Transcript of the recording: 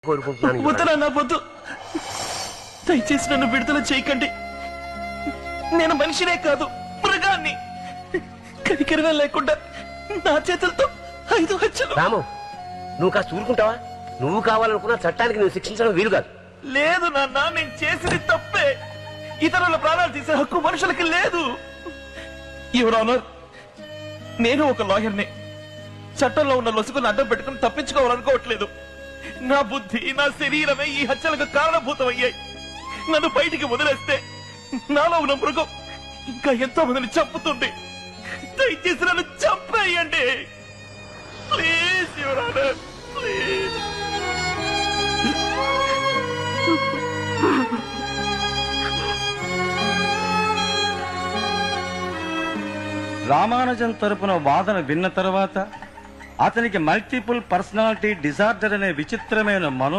కోరుకుంటున్నాను. వద్దునా వద్దు, దయచేసి నన్ను విడుదల చేయకండి. నేను మనిషినే కాదు, మృగాన్ని. కనికరమే లేకుండా నా చేతులతో 5 హత్యలు. రాము, నువ్వు కాస్త ఊరుకుంటావా? నువ్వు కావాలనుకున్నా చట్టానికి నువ్వు శిక్షించడం వీలు కాదు. లేదు నాన్న, నేను చేసింది తప్పే. ఇతరుల ప్రాణాలు తీసే హక్కు మనుషులకి లేదు. యువర్ ఆనర్, నేను ఒక లాయర్ని. చట్టంలో ఉన్న లొసుగును అడ్డం పెట్టుకుని తప్పించుకోవాలనుకోవట్లేదు. నా బుద్ధి, నా శరీరమే ఈ హత్యలకు కారణభూతమయ్యాయి. నన్ను బయటికి వదిలేస్తే నాలో ఉన్న మృగం ఇంకా ఎంతో మందిని చంపుతుంది. దయచేసి నన్ను చంపేయండి please, your honour, please. Ramanujan తరపున వాదన విన్న తర్వాత అతనికి మల్టిపుల్ పర్సనాలిటీ డిజార్డర్ అనే విచిత్రమైన